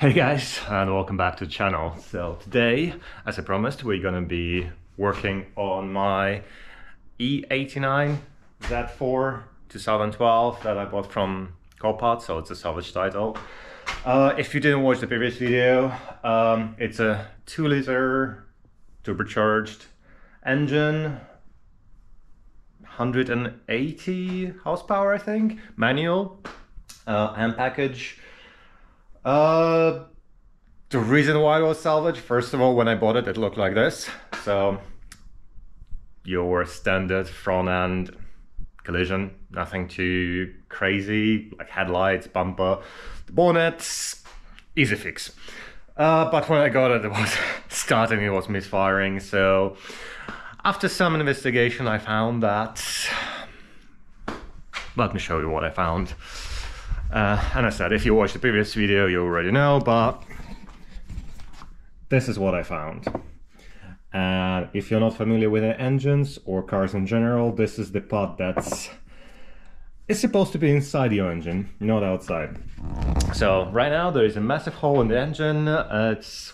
Hey guys, and welcome back to the channel. So today, as I promised, we're gonna be working on my E89 Z4 2012 that I bought from Copart, so it's a salvage title. If you didn't watch the previous video, it's a 2-liter turbocharged engine, 180 horsepower, I think, manual, and package. The reason why it was salvaged, first of all, when I bought it, it looked like this. So your standard front end collision, nothing too crazy, like headlights, bumper, the bonnet, easy fix. But when I got it, it was starting, it was misfiring. So after some investigation, I found that, let me show you what I found. And I said, if you watched the previous video, you already know, but this is what I found. And if you're not familiar with engines or cars in general, this is the part that's supposed to be inside your engine, not outside. So right now there is a massive hole in the engine. It's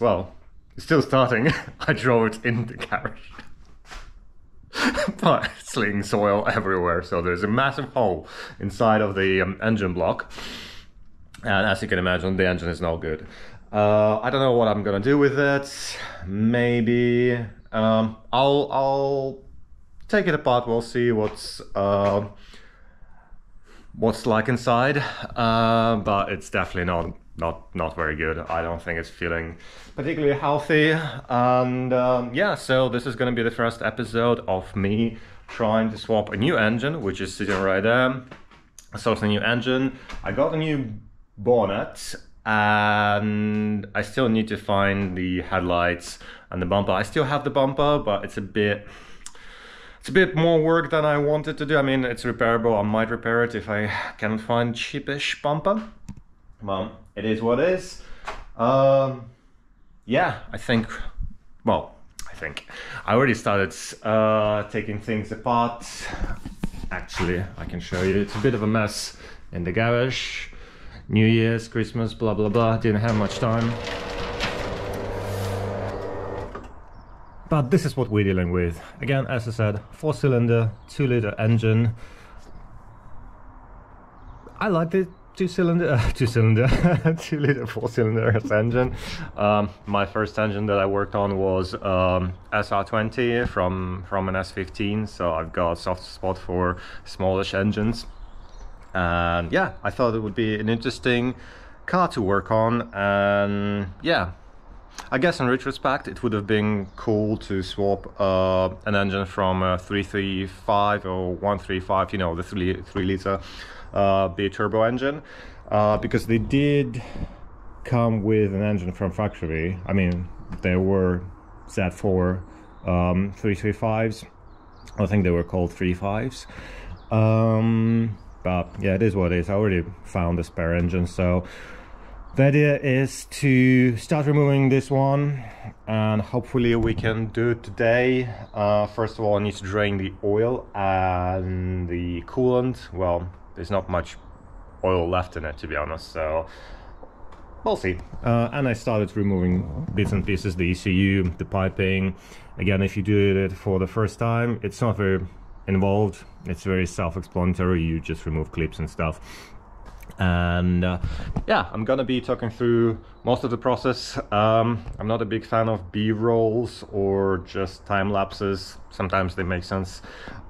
still starting. I drove it in the garage. But it's leaking soil everywhere, so there's a massive hole inside of the engine block, and as you can imagine, the engine is no good. I don't know what I'm gonna do with it. Maybe I'll take it apart. We'll see what's like inside, but it's definitely not very good. I don't think it's feeling particularly healthy. And yeah, so this is going to be the first episode of me trying to swap a new engine, which is sitting right there. So it's a new engine. I got a new bonnet, and I still need to find the headlights and the bumper. I still have the bumper, but it's a bit more work than I wanted to do. I mean, it's repairable. I might repair it if I can find cheapish bumper. Well, it is what it is. Yeah, I think I already started taking things apart. Actually, I can show you. It's a bit of a mess in the garage. New Year's, Christmas, blah blah blah. Didn't have much time. But this is what we're dealing with. Again, as I said, 4-cylinder, 2-liter engine. I like the 2-liter, 2-liter, 4-cylinder engine. My first engine that I worked on was SR20 from an S15, so I've got a soft spot for smallish engines. And yeah, I thought it would be an interesting car to work on, and yeah, I guess in retrospect it would have been cool to swap an engine from a 335 or 135, you know, the 3-liter B-turbo engine, because they did come with an engine from factory. I mean, there were Z4 335s. I think they were called 35s. But yeah, it is what it is. I already found the spare engine, so the idea is to start removing this one, and hopefully we can do it today. First of all, I need to drain the oil and the coolant. Well, there's not much oil left in it, to be honest, so we'll see. And I started removing bits and pieces, the ECU, the piping. Again, if you do it for the first time, it's not very involved. It's very self-explanatory. You just remove clips and stuff. And yeah, I'm gonna be talking through most of the process. I'm not a big fan of B-rolls or just time lapses. Sometimes they make sense,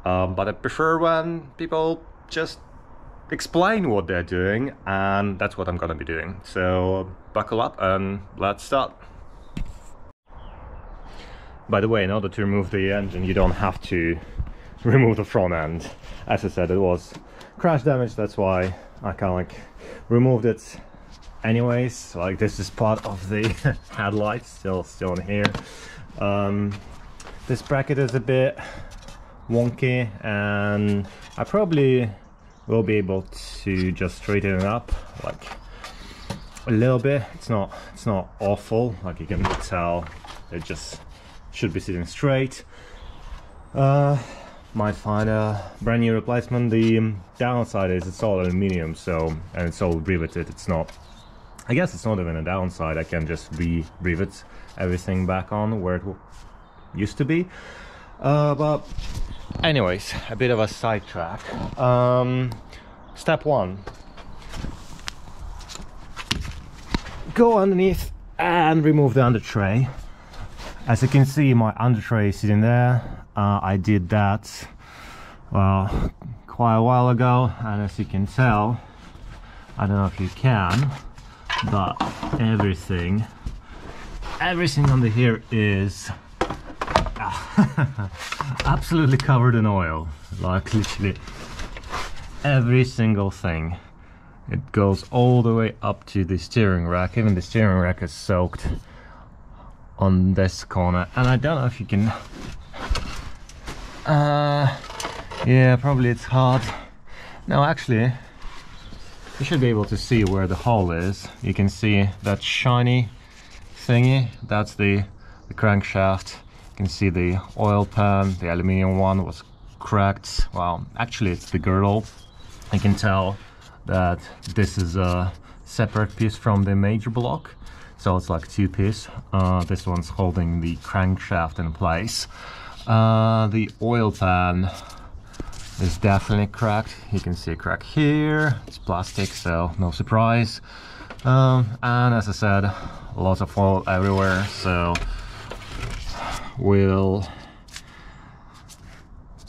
but I prefer when people just explain what they're doing, and that's what I'm gonna be doing. So buckle up and let's start. By the way, in order to remove the engine, you don't have to remove the front end. As I said, it was crash damage, that's why I kind of like removed it anyways. Like, this is part of the headlights, still in here. This bracket is a bit wonky, and I probably will be able to just straighten it up like a little bit. It's not awful, like you can tell. It just should be sitting straight. Might find a brand new replacement. The downside is it's all aluminium, so, and it's all riveted. It's not I guess it's not even a downside. I can just re-rivet everything back on where it used to be. But anyways, a bit of a sidetrack. Step one: go underneath and remove the under tray. As you can see, my under tray is sitting there. I did that, well, quite a while ago, and as you can tell, I don't know if you can, but everything under here is absolutely covered in oil. Like literally every single thing. It goes all the way up to the steering rack. Even the steering rack is soaked on this corner, and I don't know if you can yeah, probably it's hard. No, actually you should be able to see where the hole is. You can see that shiny thingy, that's the crankshaft. You can see the oil pan, the aluminium one was cracked. Well, actually it's the girdle. You can tell that this is a separate piece from the major block, so it's like two piece. This one's holding the crankshaft in place. The oil pan is definitely cracked. You can see a crack here. It's plastic, so no surprise. And as I said, lots of oil everywhere, so we'll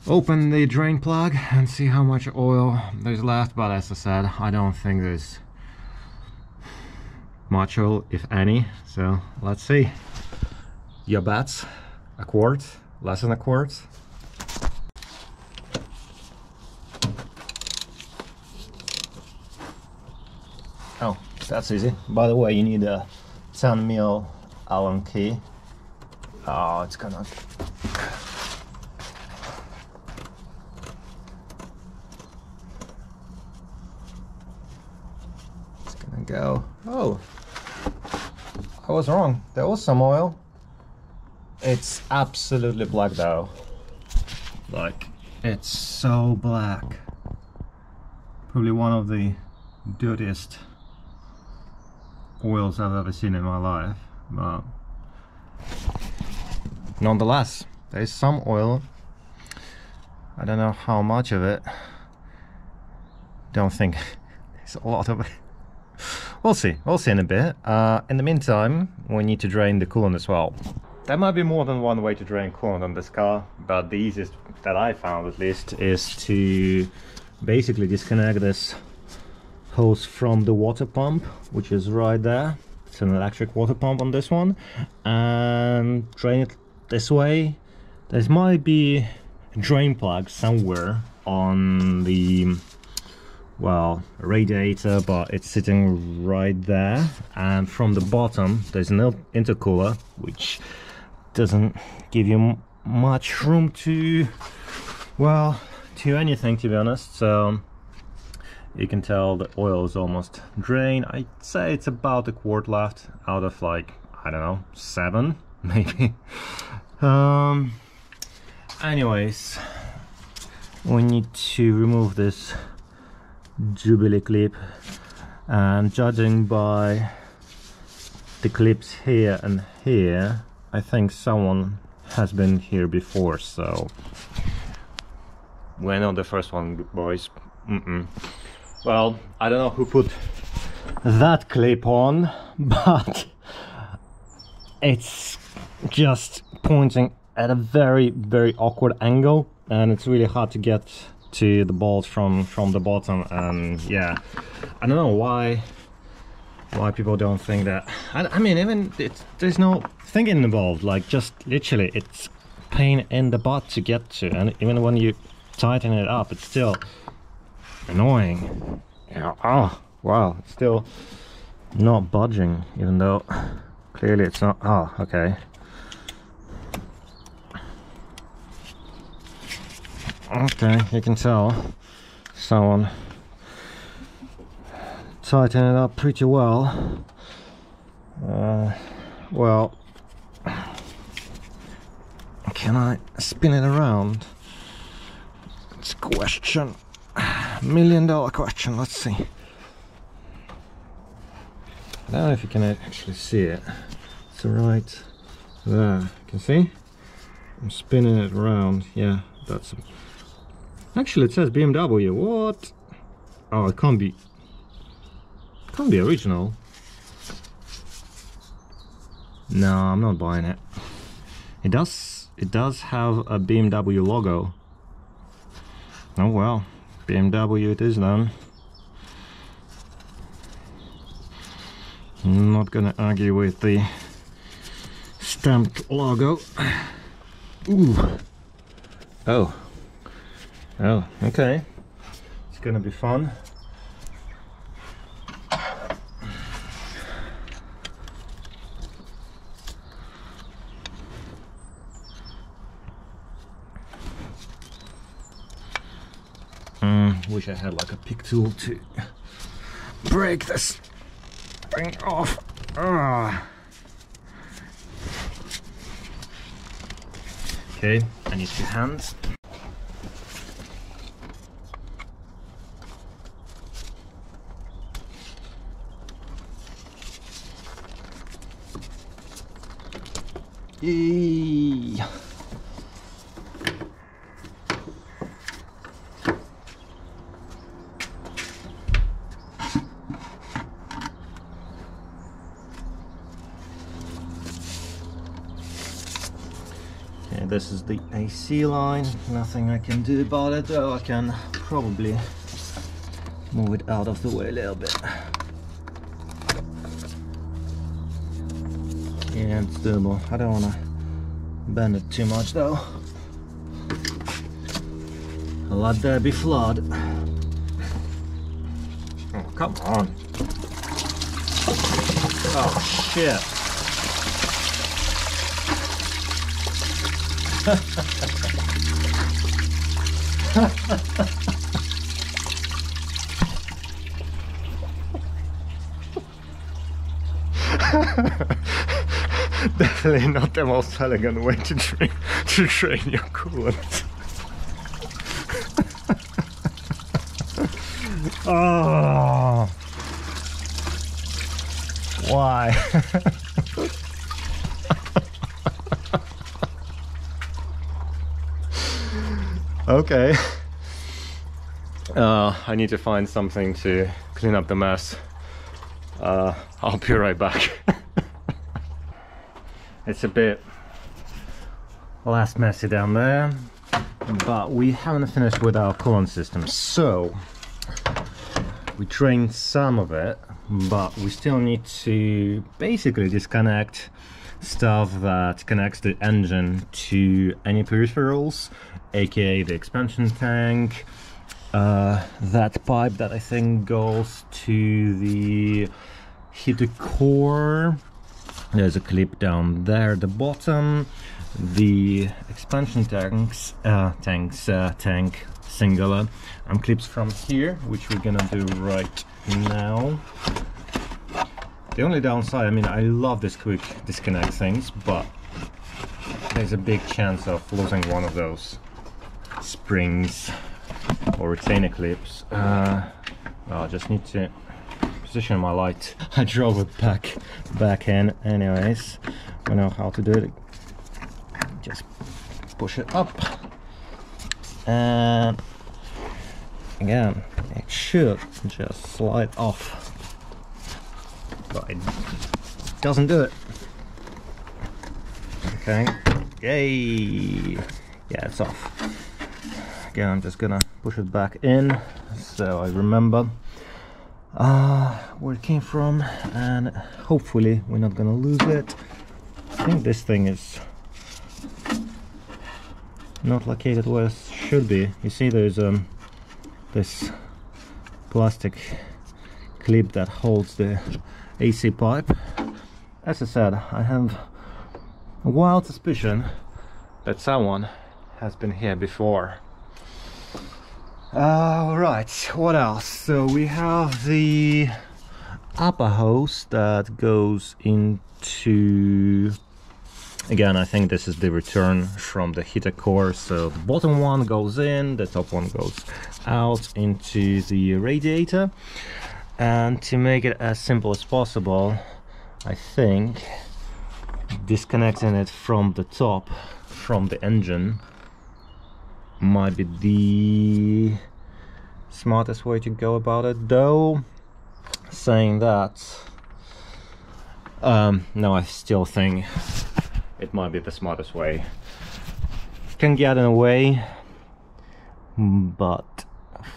open the drain plug and see how much oil there's left. But as I said, I don't think there's much oil, if any, so let's see. Your bets? A quart? Less than a quart? Oh, that's easy. By the way, you need a 10mm Allen key. Oh, it's gonna... It's gonna go... Oh! I was wrong. There was some oil. It's absolutely black though. Like, it's so black. Probably one of the dirtiest oils I've ever seen in my life, but nonetheless, there's some oil. I don't know how much of it. Don't think there's a lot of it. We'll see in a bit. In the meantime, we need to drain the coolant as well. There might be more than one way to drain coolant on this car, but the easiest that I found at least is to basically disconnect this hose from the water pump, which is right there. It's an electric water pump on this one, and drain it this way. There might be a drain plug somewhere on the, well, radiator, but it's sitting right there. And from the bottom there's an intercooler, which doesn't give you much room to, well, to anything, to be honest. So you can tell the oil is almost drained. I'd say it's about a quart left out of, like, I don't know, 7 maybe. Anyways, we need to remove this Jubilee clip, and judging by the clips here and here, I think someone has been here before, so we're not the first one, boys. Well, I don't know who put that clip on, but it's just pointing at a very, very awkward angle, and it's really hard to get to the bolt from the bottom. And yeah, I don't know why people don't think that. I mean, even there's no thinking involved, like, just literally it's pain in the butt to get to, and even when you tighten it up, it's still annoying. Yeah. Oh wow, it's still not budging, even though clearly it's not. Oh, okay. Okay, you can tell someone tightened it up pretty well. Well, can I spin it around? It's a question, $1 million question. Let's see. I don't know if you can actually see it. It's right there. You can see? I'm spinning it around. Yeah, that's... Actually, it says BMW. What? Oh, it can't be... It can't be original. No, I'm not buying it. It does have a BMW logo. Oh well, BMW it is then. I'm not gonna argue with the stamped logo. Ooh. Oh. Oh, okay. It's gonna be fun. Wish I had like a pick tool to break this thing off. Okay, I need 2 hands. Yay! This is the AC line, nothing I can do about it, though I can probably move it out of the way a little bit. Yeah, it's doable. I don't want to bend it too much though. Let there be flood. Oh, come on. Oh, shit. Definitely not the most elegant way to drain your coolant. Oh, why? Okay. I need to find something to clean up the mess. I'll be right back. It's a bit less messy down there, but we haven't finished with our coolant system. So we drained some of it, but we still need to basically disconnect stuff that connects the engine to any peripherals, aka the expansion tank, that pipe that I think goes to the heater core. There's a clip down there at the bottom, the expansion tank singular, and clips from here, which we're gonna do right now. The only downside, I mean, I love this quick disconnect things, but there's a big chance of losing one of those springs or retainer clips. Well, I just need to position my light. I drove it back in anyways. I know how to do it. Just push it up, and again it should just slide off, but it doesn't do it. Okay, yay, yeah, it's off. Again, I'm just gonna push it back in so I remember where it came from, and hopefully we're not gonna lose it. I think this thing is not located where it should be. You see there's this plastic clip that holds the AC pipe. As I said, I have a wild suspicion that someone has been here before. Right, what else? So we have the upper hose that goes into, again, I think this is the return from the heater core. So the bottom one goes in, the top one goes out into the radiator. And to make it as simple as possible, I think disconnecting it from the top, from the engine, might be the smartest way to go about it. Though, saying that, no, I still think it might be the smartest way. Can get in a way, but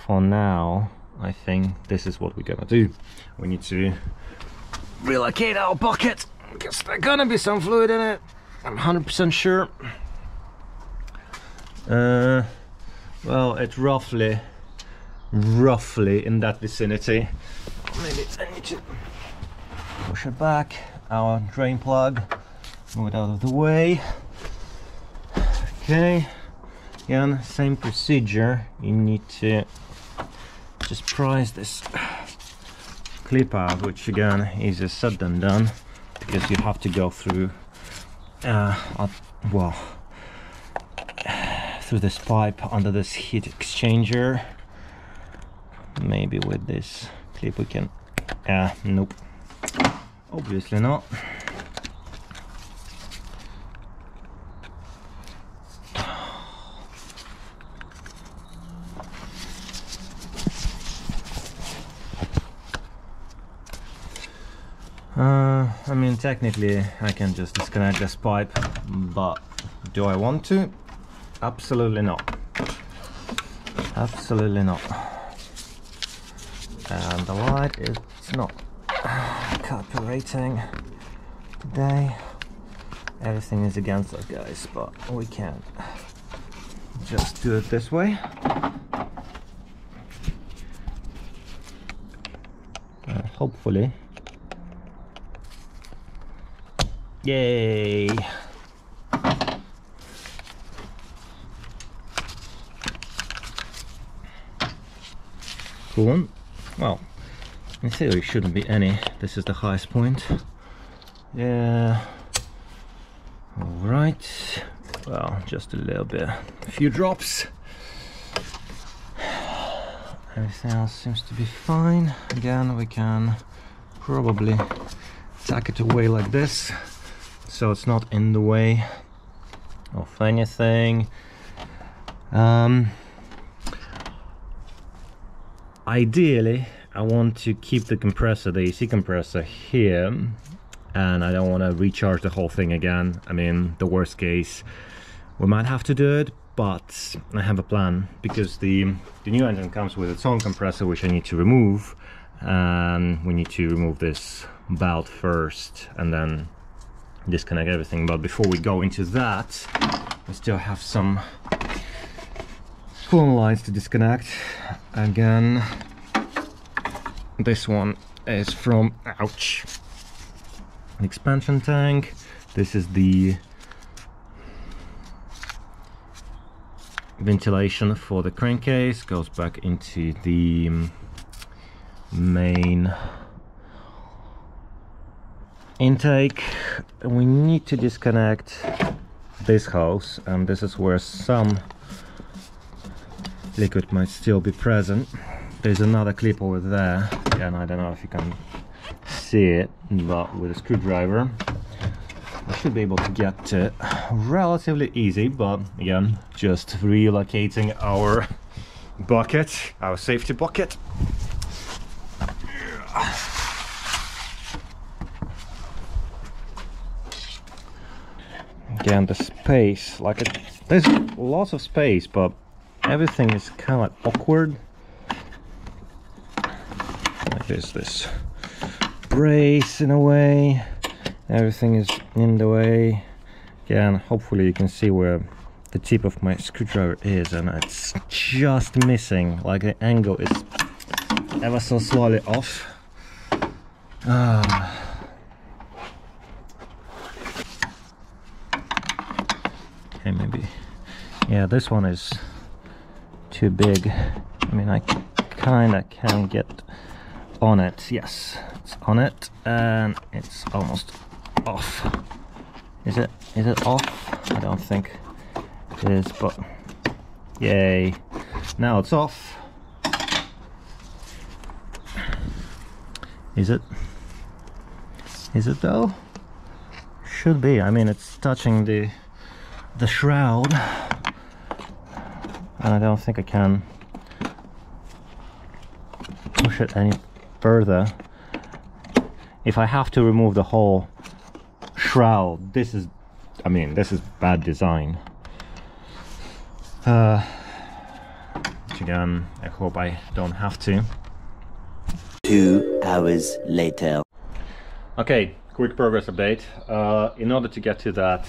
for now I think this is what we're gonna do. We need to relocate our bucket because there's gonna be some fluid in it, I'm 100% sure. Well, it's roughly in that vicinity. Maybe I need to push it back, our drain plug, move it out of the way. Okay, again, same procedure. You need to just prise this clip out, which again easier said than done, because you have to go through well, through this pipe under this heat exchanger. Maybe with this clip we can, nope, obviously not. I mean, technically I can just disconnect this pipe, but do I want to? Absolutely not. Absolutely not. And the light is not cooperating today. Everything is against us, guys, but we can just do it this way. Hopefully. Yay! Cool. Well, in theory shouldn't be any. This is the highest point. Yeah. Alright. Well, just a little bit. A few drops. Everything else seems to be fine. Again, we can probably tack it away like this, so it's not in the way of anything. Ideally, I want to keep the compressor, the AC compressor here, and I don't want to recharge the whole thing again. I mean, the worst case, we might have to do it, but I have a plan, because the new engine comes with its own compressor, which I need to remove, and we need to remove this belt first and then disconnect everything. But before we go into that, we still have some phone lines to disconnect. Again, this one is from, ouch, an expansion tank. This is the ventilation for the crankcase, goes back into the main intake. We need to disconnect this hose, and this is where some liquid might still be present. There's another clip over there, and I don't know if you can see it, but with a screwdriver I should be able to get to it relatively easy. But again, just relocating our bucket, our safety bucket. Again, the space, like there's lots of space, but everything is kind of like awkward. Like there's this brace in a way, everything is in the way. Again, hopefully you can see where the tip of my screwdriver is, and it's just missing, like the angle is ever so slightly off. Okay, maybe, yeah, this one is too big. I mean, I kinda can get on it. Yes, it's on it, and it's almost off. Is it off? I don't think it is, but yay, now it's off. Is it? Is it though? Should be. I mean, it's touching the shroud, and I don't think I can push it any further. If I have to remove the whole shroud, this is, I mean, this is bad design. Again, I hope I don't have to. 2 hours later. Okay, quick progress update. In order to get to that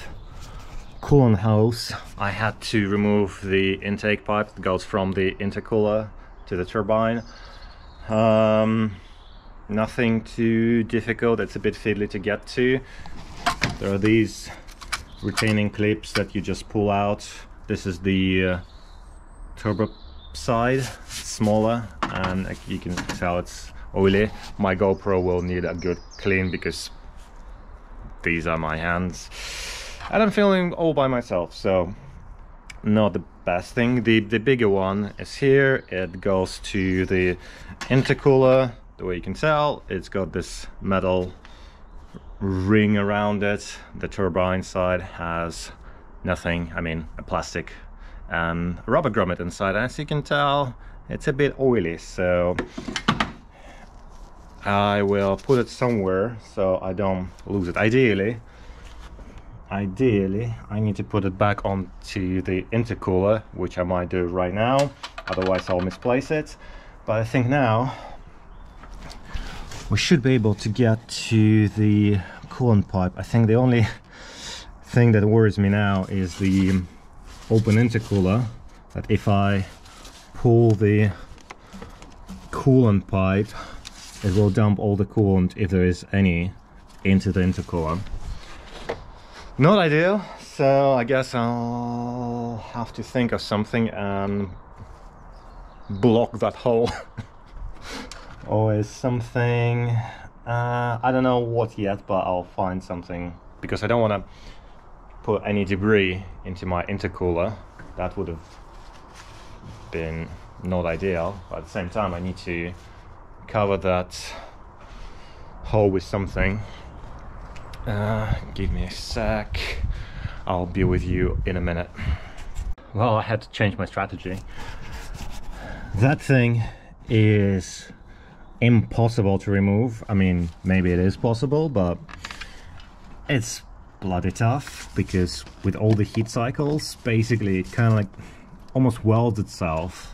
coolant hose, I had to remove the intake pipe that goes from the intercooler to the turbine. Nothing too difficult, it's a bit fiddly to get to. There are these retaining clips that you just pull out. This is the turbo side, smaller, and you can tell it's oily. My GoPro will need a good clean because these are my hands and I'm filming all by myself, so not the best thing. The bigger one is here. It goes to the intercooler. The way you can tell, it's got this metal ring around it. The turbine side has nothing, I mean a plastic and a rubber grommet inside. As you can tell, it's a bit oily, so I will put it somewhere so I don't lose it. Ideally I need to put it back onto the intercooler, which I might do right now, otherwise I'll misplace it. But I think now we should be able to get to the coolant pipe. I think the only thing that worries me now is the open intercooler, that if I pull the coolant pipe, it will dump all the coolant, if there is any, into the intercooler. Not ideal, so I guess I'll have to think of something and block that hole. Or something, I don't know what yet, but I'll find something, because I don't want to put any debris into my intercooler. That would have been not ideal, but at the same time I need to cover that hole with something. Give me a sec, I'll be with you in a minute. Well, I had to change my strategy. That thing is impossible to remove. I mean, maybe it is possible, but it's bloody tough, because with all the heat cycles, basically it kind of like almost welds itself.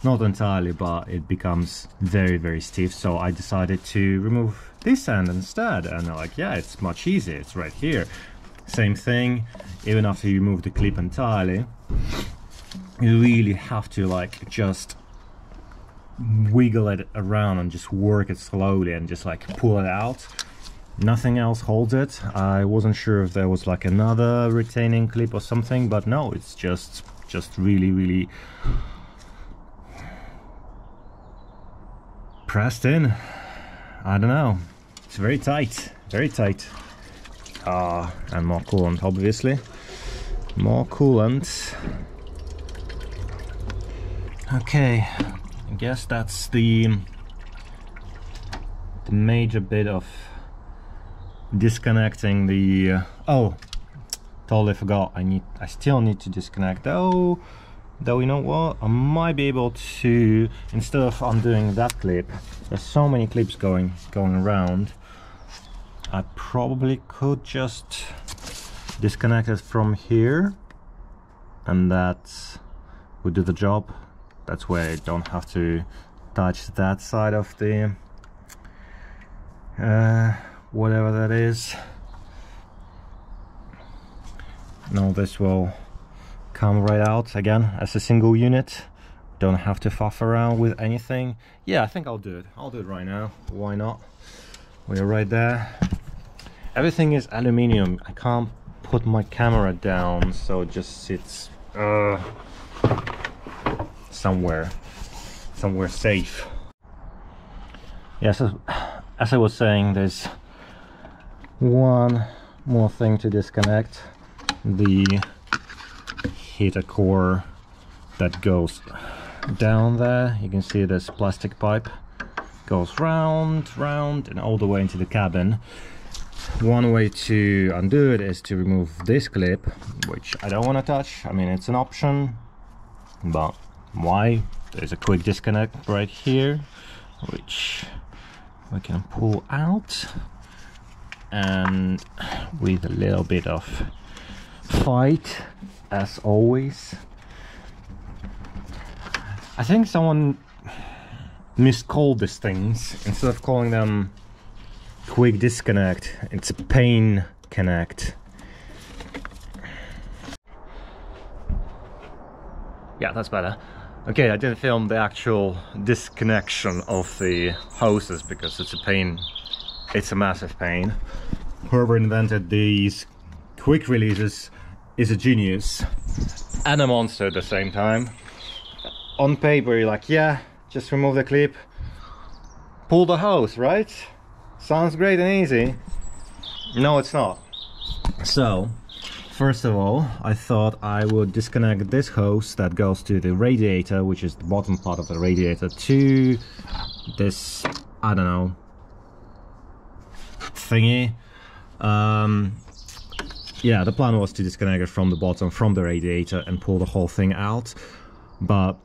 Not entirely, but it becomes very, very stiff. So I decided to remove this end instead, and I'm like, yeah, it's much easier, it's right here. Same thing, even after you remove the clip entirely, you really have to like just wiggle it around and just work it slowly and just like pull it out. Nothing else holds it. I wasn't sure if there was like another retaining clip or something, but no, it's just really, really pressed in. I don't know, it's very tight, very tight. And more coolant, obviously. More coolant. Okay, I guess that's the major bit of disconnecting the oh, totally forgot. I still need to disconnect though you know what, I might be able to, instead of undoing that clip, there's so many clips going around, I probably could just disconnect it from here, and that would do the job. That's where I don't have to touch that side of the whatever that is. Now this will come right out again as a single unit. Don't have to faff around with anything. Yeah, I think I'll do it. I'll do it right now. Why not? We're right there. Everything is aluminium. I can't put my camera down, so it just sits somewhere safe. Yes, as I was saying, there's one more thing to disconnect. The heater core that goes down there. You can see this plastic pipe goes round, and all the way into the cabin. One way to undo it is to remove this clip, which I don't want to touch. I mean, it's an option, but why? There's a quick disconnect right here, which we can pull out, and with a little bit of fight, as always. I think someone miscalled these things. Instead of calling them quick disconnect, it's a pain connect. Yeah, that's better. Okay, I didn't film the actual disconnection of the hoses because it's a pain. It's a massive pain. Whoever invented these quick releases is a genius and a monster at the same time. On paper you're like, yeah, just remove the clip, pull the hose, right? Sounds great and easy. No, it's not. So first of all, I thought I would disconnect this hose that goes to the radiator, which is the bottom part of the radiator, to this, I don't know, thingy. Yeah, the plan was to disconnect it from the bottom, from the radiator, and pull the whole thing out, but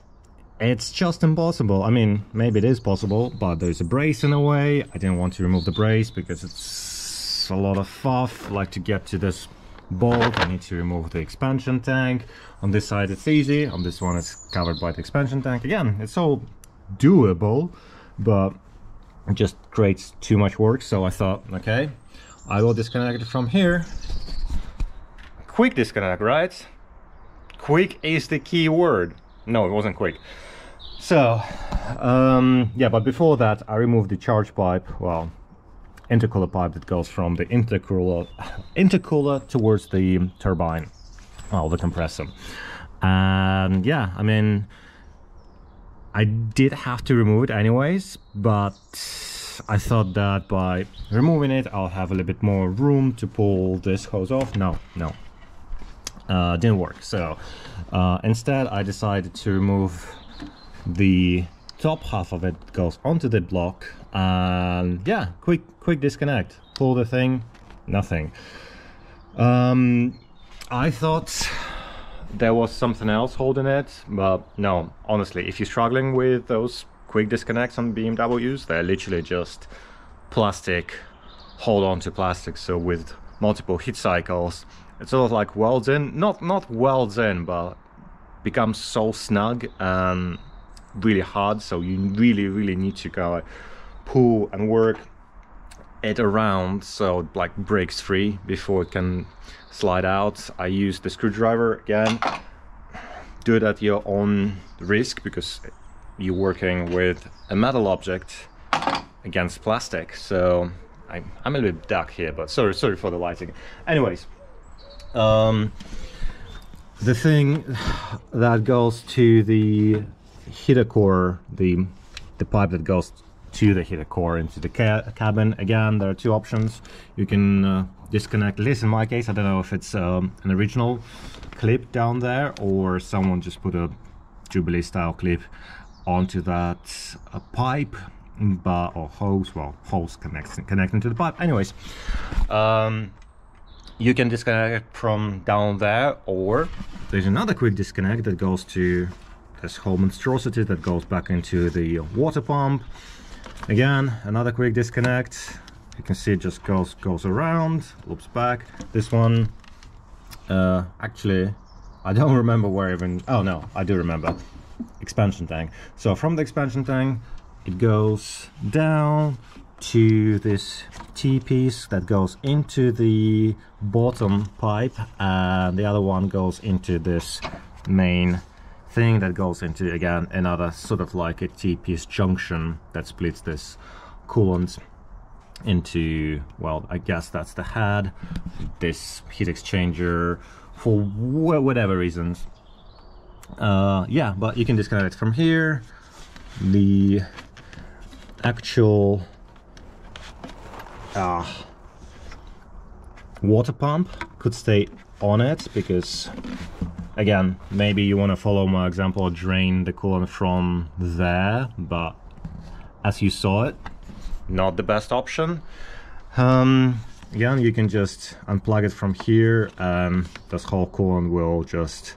it's just impossible. I mean, maybe it is possible, but there's a brace in the way. I didn't want to remove the brace because it's a lot of faff. Like, to get to this bolt, I need to remove the expansion tank. On this side it's easy, on this one it's covered by the expansion tank. Again, it's all doable, but it just creates too much work. So I thought, okay, I will disconnect it from here. Quick disconnect, right? Quick is the key word. No, it wasn't quick. So yeah, but before that I removed the charge pipe, well, intercooler pipe that goes from the intercooler towards the turbine, well, the compressor. And yeah, I mean, I did have to remove it anyways, but I thought that by removing it I'll have a little bit more room to pull this hose off. No, didn't work. So instead I decided to remove the top half of it, goes onto the block, and yeah, quick disconnect, pull the thing, nothing. I thought there was something else holding it, but no, honestly, if you're struggling with those quick disconnects on BMWs, they're literally just plastic, hold on to plastic. So with multiple heat cycles, it sort of like welds in, not welds in, but becomes so snug and really hard. So you really need to go pull and work it around so it like breaks free before it can slide out. I use the screwdriver again. Do it at your own risk because you're working with a metal object against plastic. So I'm a little bit dark here, but sorry for the lighting. Anyways, the thing that goes to the heater core, the pipe that goes to the heater core into the cabin, again, there are two options. You can disconnect, at least in my case, I don't know if it's an original clip down there or someone just put a Jubilee style clip onto that pipe, but or hose, well, hose connecting to the pipe. Anyways, you can disconnect it from down there, or there's another quick disconnect that goes to this whole monstrosity that goes back into the water pump. Again, another quick disconnect. You can see it just goes around, loops back. This one, actually, I don't remember where even. Oh no, I do remember. Expansion tank. So from the expansion tank, it goes down to this T-piece that goes into the bottom pipe, and the other one goes into this main thing that goes into, again, another sort of like a T-piece junction that splits this coolant into, well, I guess that's the head, this heat exchanger, for whatever reasons. Yeah, but you can disconnect it from here. The actual water pump could stay on it because, again, maybe you want to follow my example, drain the coolant from there, but as you saw it, not the best option. Again, you can just unplug it from here and this whole coolant will just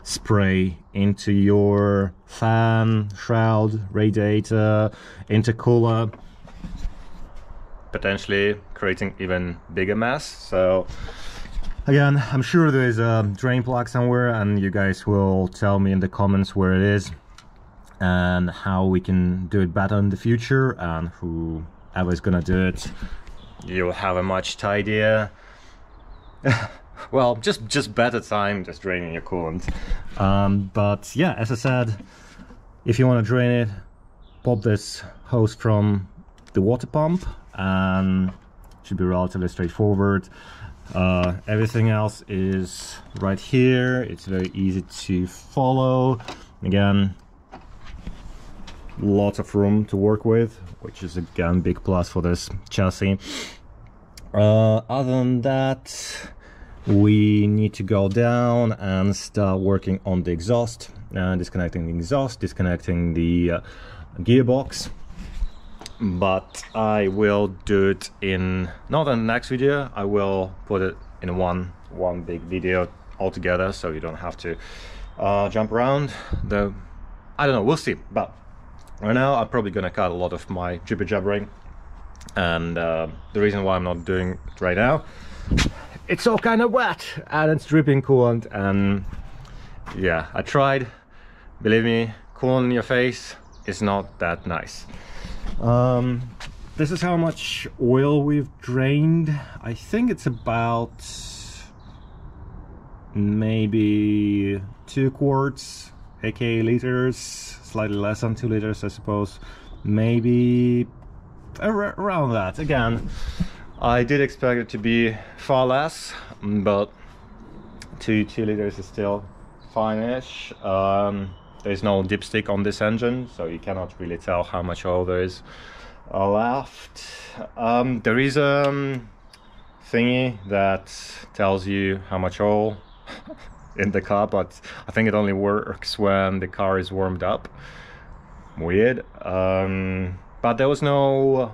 spray into your fan, shroud, radiator, intercooler, potentially creating even bigger mess. So again, I'm sure there is a drain plug somewhere and you guys will tell me in the comments where it is and how we can do it better in the future, and whoever is gonna do it, you'll have a much tidier well, just better time just draining your coolant. But yeah, as I said, if you want to drain it, pop this hose from the water pump and it should be relatively straightforward. Everything else is right here. It's very easy to follow. Again, lots of room to work with, which is again big plus for this chassis. Other than that, we need to go down and start working on the exhaust, disconnecting the exhaust, disconnecting the gearbox. But I will do it in not in the next video. I will put it in one big video altogether, so you don't have to jump around. I don't know, we'll see. But right now I'm probably gonna cut a lot of my jibber jabbering, and the reason why I'm not doing it right now, it's all kind of wet and it's dripping coolant, and yeah, I tried. Believe me, coolant in your face is not that nice. This is how much oil we've drained. I think it's about maybe 2 quarts, aka liters, slightly less than 2 liters, I suppose. Maybe around that. Again, I did expect it to be far less, but 2 liters is still fine-ish. There's no dipstick on this engine, so you cannot really tell how much oil there is left. There is a thingy that tells you how much oil in the car, but I think it only works when the car is warmed up. Weird. But there was no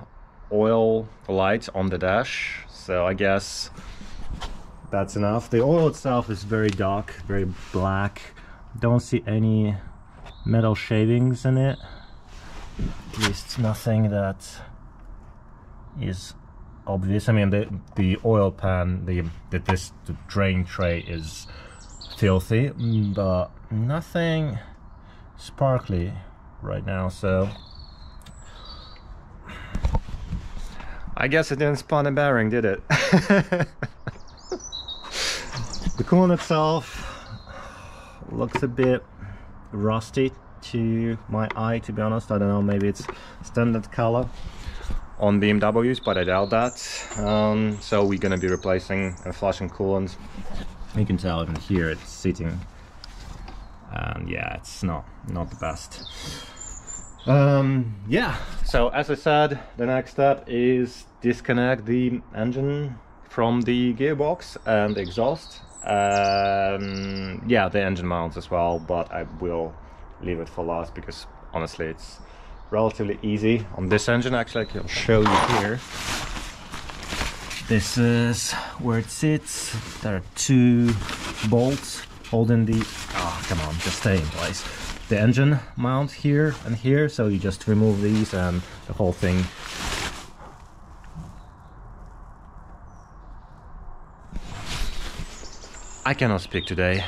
oil light on the dash, so I guess that's enough. The oil itself is very dark, very black. Don't see any metal shavings in it, at least nothing that is obvious. I mean, the oil pan, the drain tray is filthy, but nothing sparkly right now, so I guess it didn't spun a bearing, did it? The coolant itself looks a bit rusty to my eye, to be honest. I don't know, maybe it's standard color on BMWs, but I doubt that. So we're gonna be replacing and flushing coolant. You can tell even here it's sitting, and yeah, it's not the best. Yeah, so as I said, the next step is disconnect the engine from the gearbox and the exhaust. Yeah, the engine mounts as well, but I will leave it for last because honestly it's relatively easy on this engine. Actually, I can show you here. This is where it sits. There are 2 bolts holding the, oh come on, just stay in place, the engine mount here and here. So you just remove these and the whole thing I cannot speak today.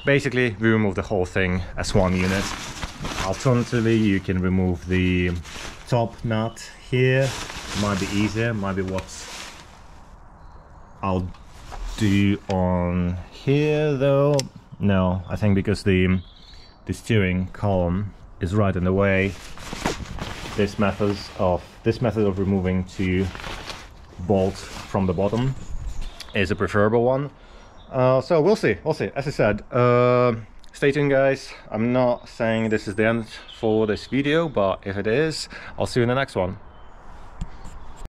Basically, we remove the whole thing as one unit. Alternatively, you can remove the top nut here. Might be easier, might be what I'll do on here though. No, I think because the steering column is right in the way, this method of removing 2 bolts from the bottom is a preferable one. So we'll see. As I said, stay tuned guys. I'm not saying this is the end for this video, but if it is, I'll see you in the next one.